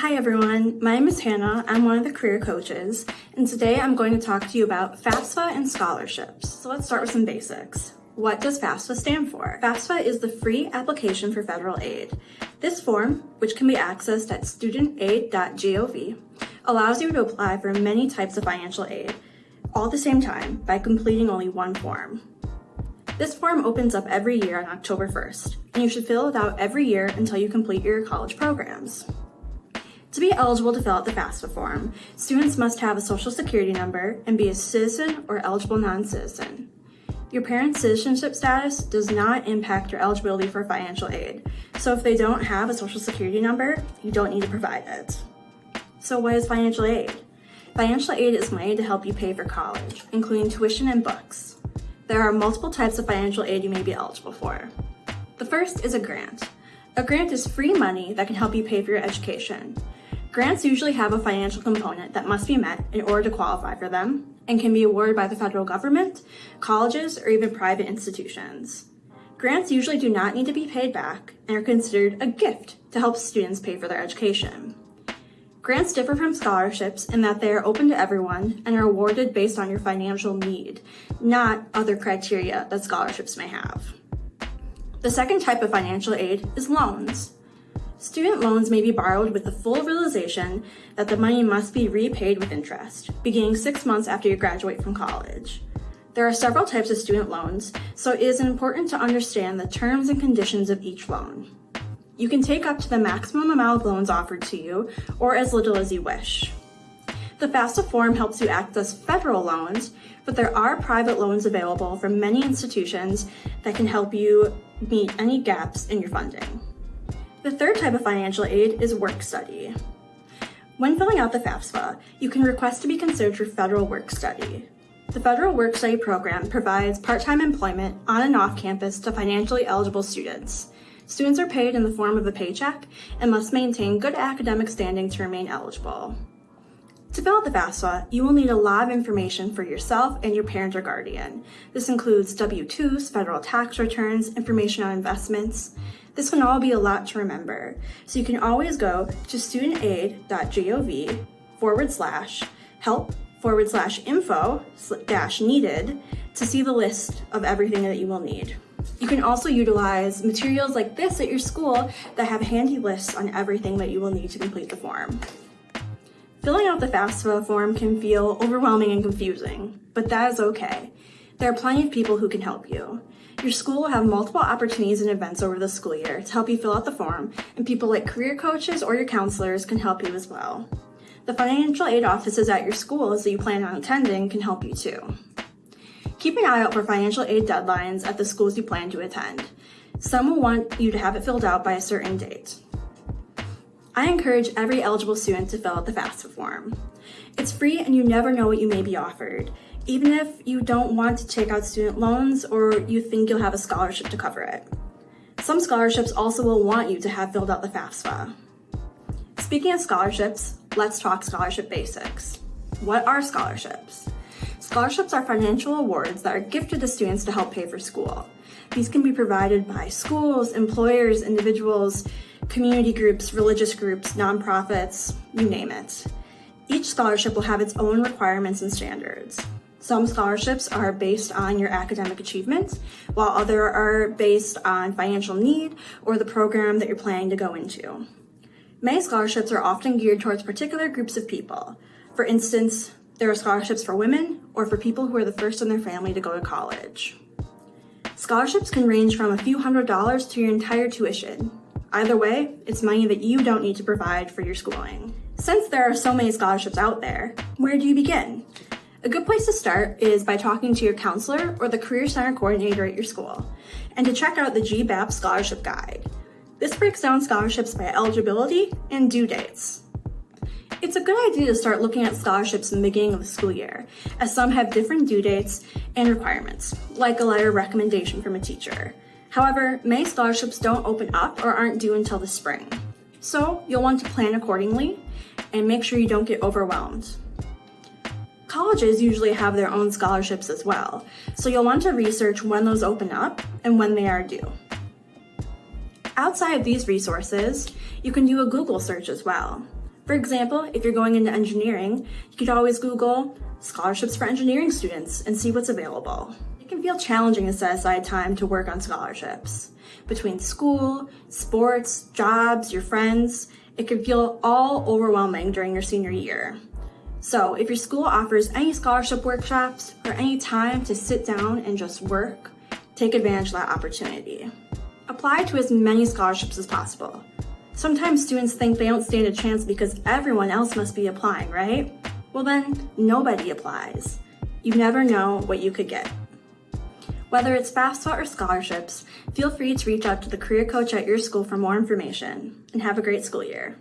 Hi everyone, my name is Hannah. I'm one of the career coaches, and today I'm going to talk to you about FAFSA and scholarships. So let's start with some basics. What does FAFSA stand for? FAFSA is the free application for federal aid. This form, which can be accessed at studentaid.gov, allows you to apply for many types of financial aid, all at the same time, by completing only one form. This form opens up every year on October 1st, and you should fill it out every year until you complete your college programs. To be eligible to fill out the FAFSA form, students must have a social security number and be a citizen or eligible non-citizen. Your parents' citizenship status does not impact your eligibility for financial aid, so if they don't have a social security number, you don't need to provide it. So what is financial aid? Financial aid is money to help you pay for college, including tuition and books. There are multiple types of financial aid you may be eligible for. The first is a grant. A grant is free money that can help you pay for your education. Grants usually have a financial component that must be met in order to qualify for them and can be awarded by the federal government, colleges, or even private institutions. Grants usually do not need to be paid back and are considered a gift to help students pay for their education. Grants differ from scholarships in that they are open to everyone and are awarded based on your financial need, not other criteria that scholarships may have. The second type of financial aid is loans. Student loans may be borrowed with the full realization that the money must be repaid with interest, beginning 6 months after you graduate from college. There are several types of student loans, so it is important to understand the terms and conditions of each loan. You can take up to the maximum amount of loans offered to you, or as little as you wish. The FAFSA form helps you access federal loans, but there are private loans available from many institutions that can help you meet any gaps in your funding. The third type of financial aid is work study. When filling out the FAFSA, you can request to be considered for federal work study. The federal work study program provides part-time employment on and off campus to financially eligible students. Students are paid in the form of a paycheck and must maintain good academic standing to remain eligible. To fill out the FAFSA, you will need a lot of information for yourself and your parent or guardian. This includes W-2s, federal tax returns, information on investments. This can all be a lot to remember, so you can always go to studentaid.gov/help/info-needed to see the list of everything that you will need. You can also utilize materials like this at your school that have handy lists on everything that you will need to complete the form. Filling out the FAFSA form can feel overwhelming and confusing, but that is okay. There are plenty of people who can help you. Your school will have multiple opportunities and events over the school year to help you fill out the form, and people like career coaches or your counselors can help you as well. The financial aid offices at your schools that you plan on attending can help you too. Keep an eye out for financial aid deadlines at the schools you plan to attend. Some will want you to have it filled out by a certain date. I encourage every eligible student to fill out the FAFSA form. It's free and you never know what you may be offered, even if you don't want to take out student loans or you think you'll have a scholarship to cover it. Some scholarships also will want you to have filled out the FAFSA. Speaking of scholarships, let's talk scholarship basics. What are scholarships? Scholarships are financial awards that are gifted to students to help pay for school. These can be provided by schools, employers, individuals, community groups, religious groups, nonprofits, you name it. Each scholarship will have its own requirements and standards. Some scholarships are based on your academic achievement, while others are based on financial need or the program that you're planning to go into. Many scholarships are often geared towards particular groups of people. For instance, there are scholarships for women or for people who are the first in their family to go to college. Scholarships can range from a few $100s to your entire tuition. Either way, it's money that you don't need to provide for your schooling. Since there are so many scholarships out there, where do you begin? A good place to start is by talking to your counselor or the Career Center coordinator at your school, and to check out the GBAP Scholarship Guide. This breaks down scholarships by eligibility and due dates. It's a good idea to start looking at scholarships in the beginning of the school year, as some have different due dates and requirements, like a letter of recommendation from a teacher. However, many scholarships don't open up or aren't due until the spring. So you'll want to plan accordingly and make sure you don't get overwhelmed. Colleges usually have their own scholarships as well, so you'll want to research when those open up and when they are due. Outside of these resources, you can do a Google search as well. For example, if you're going into engineering, you could always Google scholarships for engineering students and see what's available. It can feel challenging to set aside time to work on scholarships. Between school, sports, jobs, your friends, it can feel all overwhelming during your senior year. So if your school offers any scholarship workshops or any time to sit down and just work, take advantage of that opportunity. Apply to as many scholarships as possible. Sometimes students think they don't stand a chance because everyone else must be applying, right? Well then, nobody applies. You never know what you could get. Whether it's FAFSA or scholarships, feel free to reach out to the career coach at your school for more information, and have a great school year.